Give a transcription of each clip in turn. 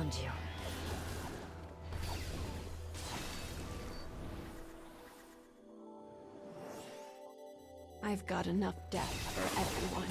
Found you. I've got enough death for everyone.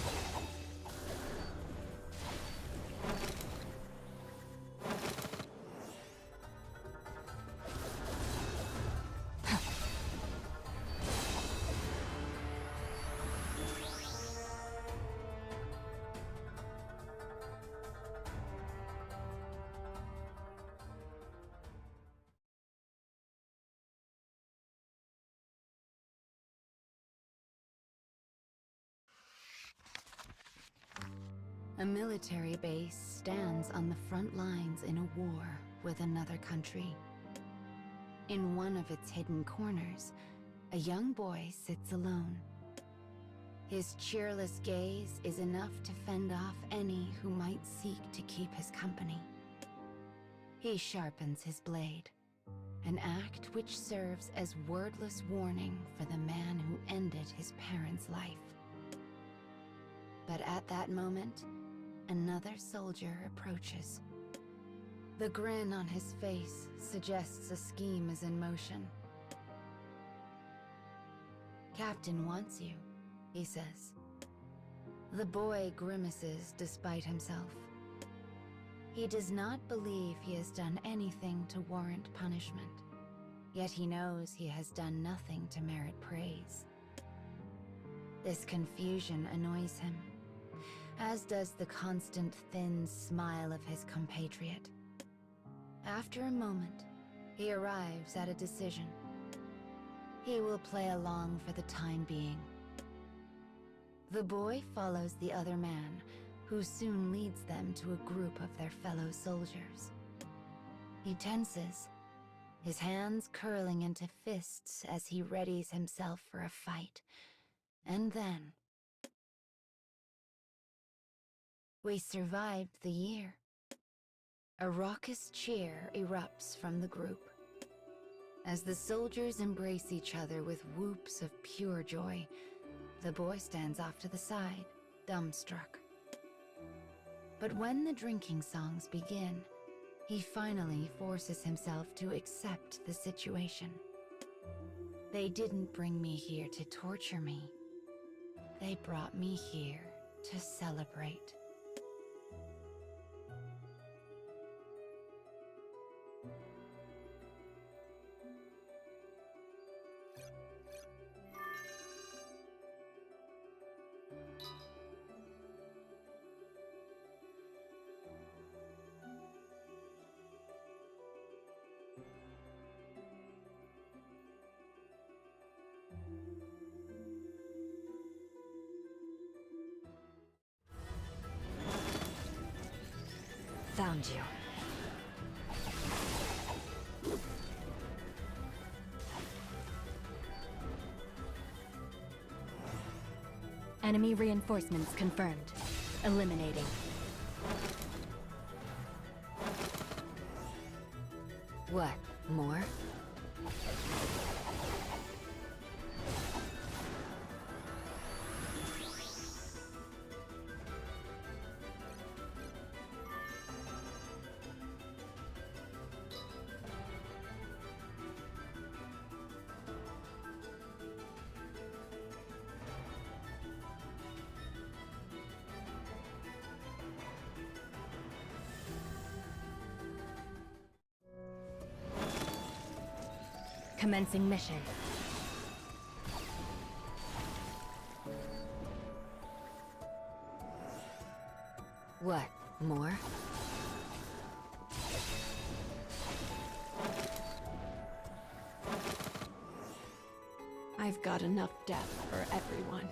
A military base stands on the front lines in a war with another country. In one of its hidden corners, a young boy sits alone. His cheerless gaze is enough to fend off any who might seek to keep his company. He sharpens his blade, an act which serves as wordless warning for the man who ended his parents' life. But at that moment, another soldier approaches. The grin on his face suggests a scheme is in motion. "Captain wants you," he says. The boy grimaces despite himself. He does not believe he has done anything to warrant punishment, yet he knows he has done nothing to merit praise. This confusion annoys him, as does the constant thin smile of his compatriot. After a moment, he arrives at a decision. He will play along for the time being. The boy follows the other man, who soon leads them to a group of their fellow soldiers. He tenses, his hands curling into fists as he readies himself for a fight. And then... we survived the year. A raucous cheer erupts from the group. As the soldiers embrace each other with whoops of pure joy, the boy stands off to the side, dumbstruck. But when the drinking songs begin, he finally forces himself to accept the situation. They didn't bring me here to torture me. They brought me here to celebrate. Found you. Enemy reinforcements confirmed. Eliminating. What? More? Commencing mission. What? More? I've got enough death for everyone.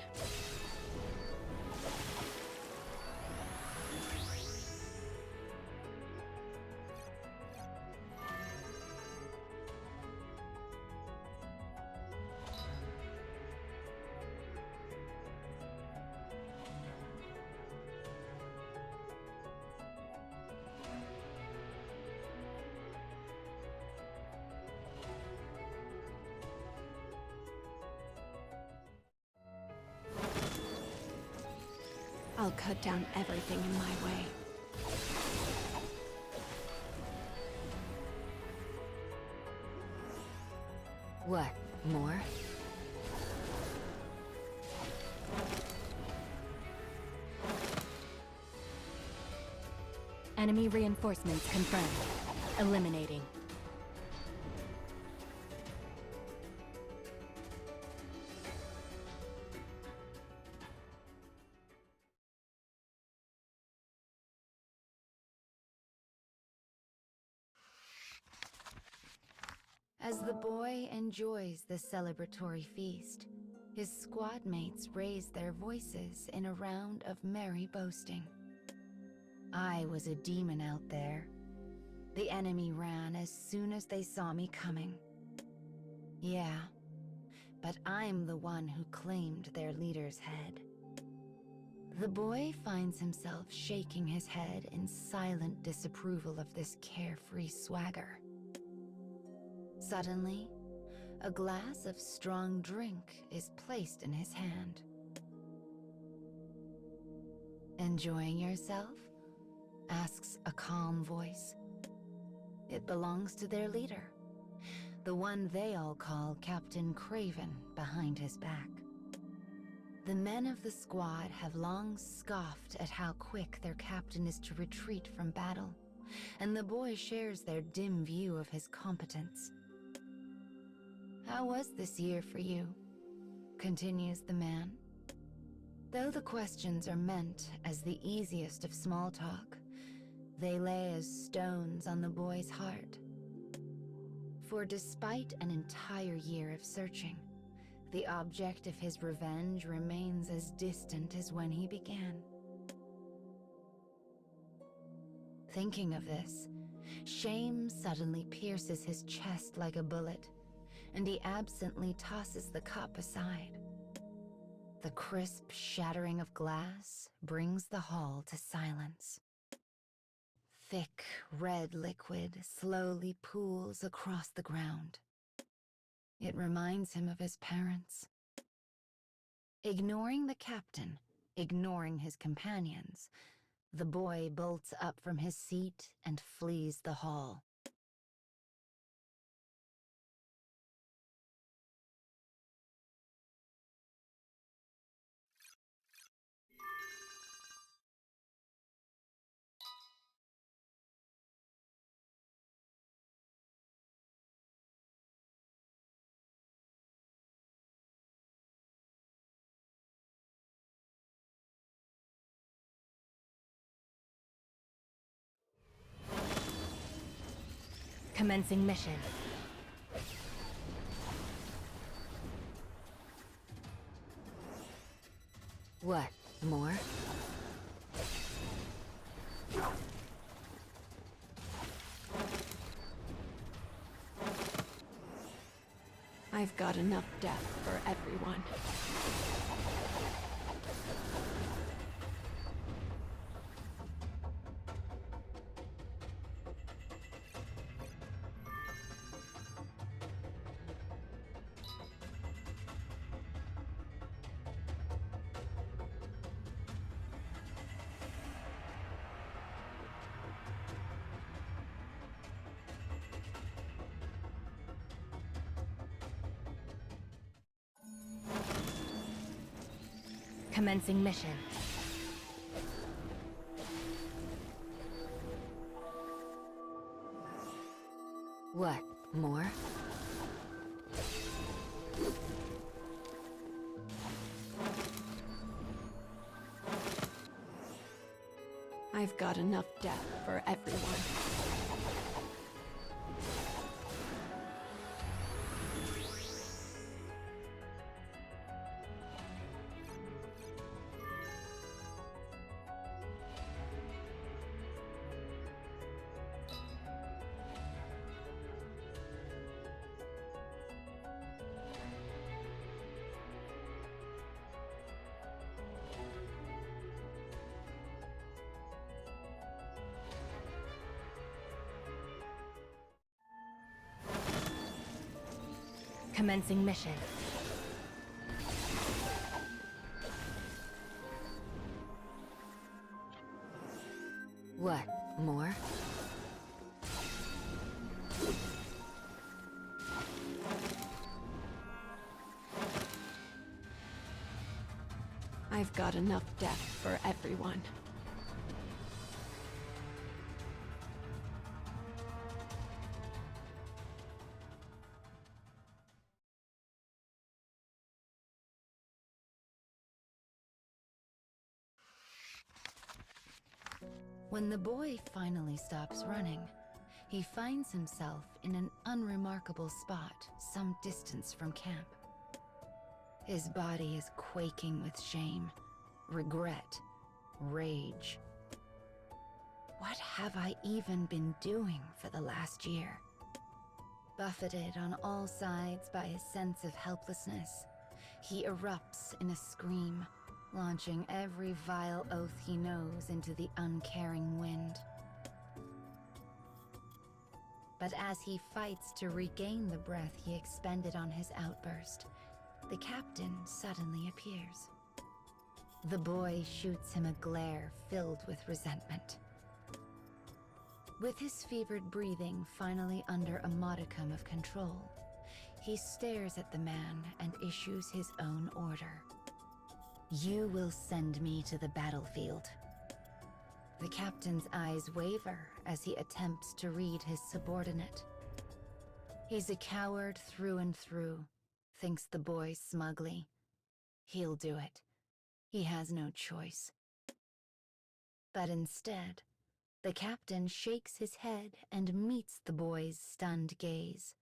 I'll cut down everything in my way. What, more? Enemy reinforcements confirmed. Eliminating. As the boy enjoys the celebratory feast, his squad mates raise their voices in a round of merry boasting. I was a demon out there. The enemy ran as soon as they saw me coming. Yeah, but I'm the one who claimed their leader's head. The boy finds himself shaking his head in silent disapproval of this carefree swagger. Suddenly, a glass of strong drink is placed in his hand. "Enjoying yourself?" asks a calm voice. It belongs to their leader, the one they all call Captain Craven behind his back. The men of the squad have long scoffed at how quick their captain is to retreat from battle, and the boy shares their dim view of his competence. "How was this year for you?" continues the man. Though the questions are meant as the easiest of small talk, they lay as stones on the boy's heart. For despite an entire year of searching, the object of his revenge remains as distant as when he began. Thinking of this, shame suddenly pierces his chest like a bullet, and he absently tosses the cup aside. The crisp shattering of glass brings the hall to silence. Thick, red liquid slowly pools across the ground. It reminds him of his parents. Ignoring the captain, ignoring his companions, the boy bolts up from his seat and flees the hall. Commencing mission. What, more? I've got enough death for everyone. Commencing mission. What, more? I've got enough death for everyone. Commencing mission. What, more? I've got enough death for everyone. When the boy finally stops running, he finds himself in an unremarkable spot some distance from camp. His body is quaking with shame, regret, rage. What have I even been doing for the last year? Buffeted on all sides by a sense of helplessness, he erupts in a scream, launching every vile oath he knows into the uncaring wind. But as he fights to regain the breath he expended on his outburst, the captain suddenly appears. The boy shoots him a glare filled with resentment. With his fevered breathing finally under a modicum of control, he stares at the man and issues his own order. You will send me to the battlefield. The captain's eyes waver as he attempts to read his subordinate. He's a coward through and through, thinks the boy smugly. He'll do it. He has no choice. But instead, the captain shakes his head and meets the boy's stunned gaze.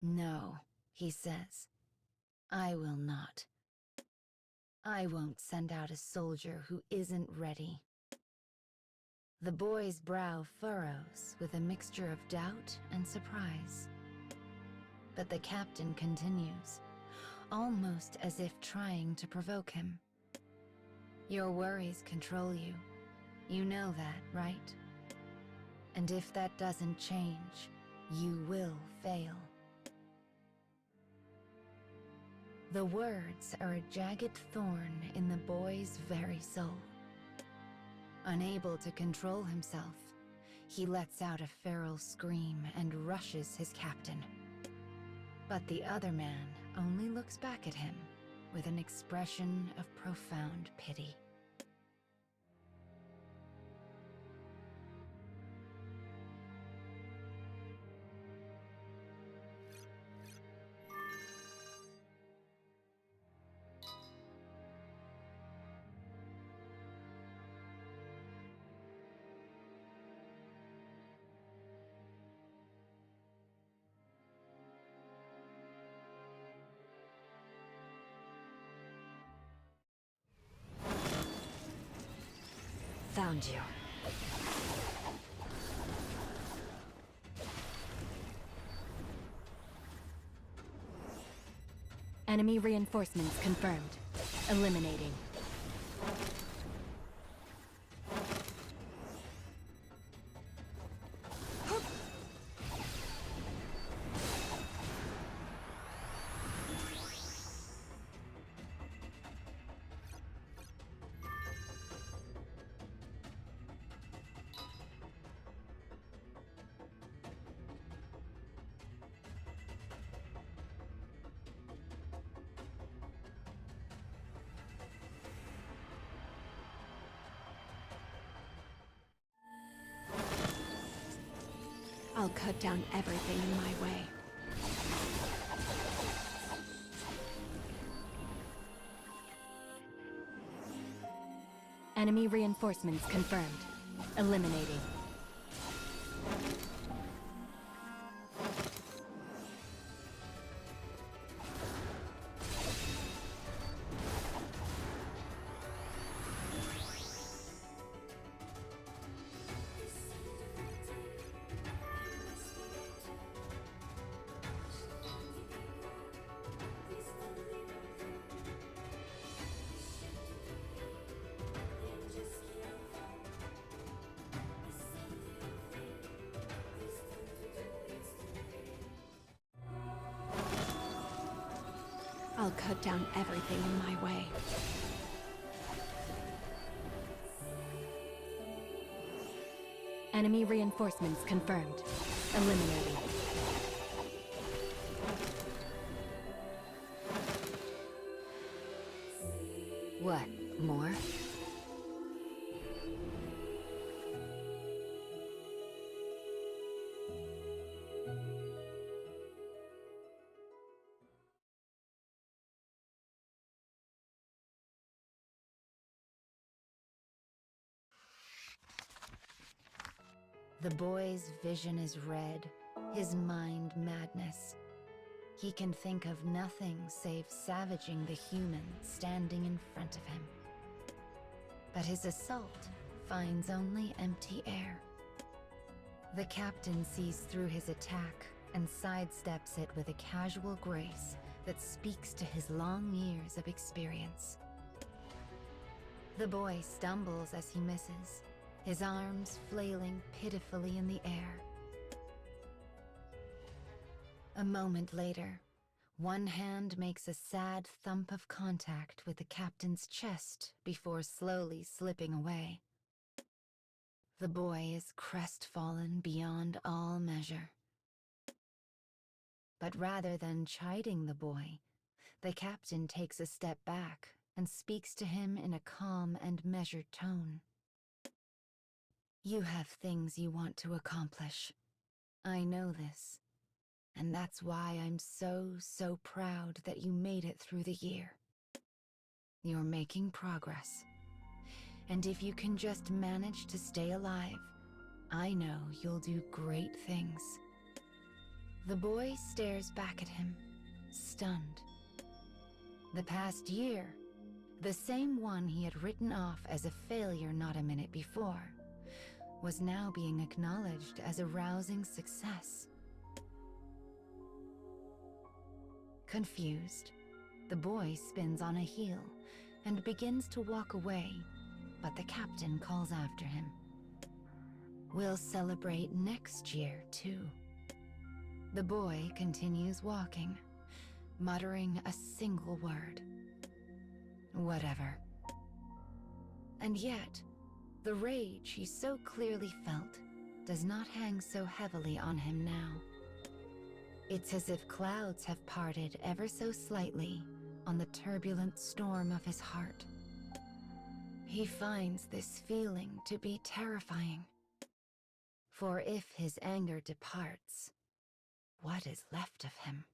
No, he says. I will not. I won't send out a soldier who isn't ready. The boy's brow furrows with a mixture of doubt and surprise. But the captain continues, almost as if trying to provoke him. Your worries control you. You know that, right? And if that doesn't change, you will fail. The words are a jagged thorn in the boy's very soul. Unable to control himself, he lets out a feral scream and rushes his captain. But the other man only looks back at him with an expression of profound pity. Found you. Enemy reinforcements confirmed. Eliminating. I'll cut down everything in my way. Enemy reinforcements confirmed. Eliminating. I'll cut down everything in my way. Enemy reinforcements confirmed. Eliminating. What, more? The boy's vision is red, his mind madness. He can think of nothing save savaging the human standing in front of him. But his assault finds only empty air. The captain sees through his attack and sidesteps it with a casual grace that speaks to his long years of experience. The boy stumbles as he misses, his arms flailing pitifully in the air. A moment later, one hand makes a sad thump of contact with the captain's chest before slowly slipping away. The boy is crestfallen beyond all measure. But rather than chiding the boy, the captain takes a step back and speaks to him in a calm and measured tone. You have things you want to accomplish. I know this. And that's why I'm so proud that you made it through the year. You're making progress. And if you can just manage to stay alive, I know you'll do great things. The boy stares back at him, stunned. The past year, the same one he had written off as a failure not a minute before, was now being acknowledged as a rousing success. Confused, the boy spins on a heel and begins to walk away, but the captain calls after him. We'll celebrate next year, too. The boy continues walking, muttering a single word. Whatever. And yet, the rage he so clearly felt does not hang so heavily on him now. It's as if clouds have parted ever so slightly on the turbulent storm of his heart. He finds this feeling to be terrifying. For if his anger departs, what is left of him?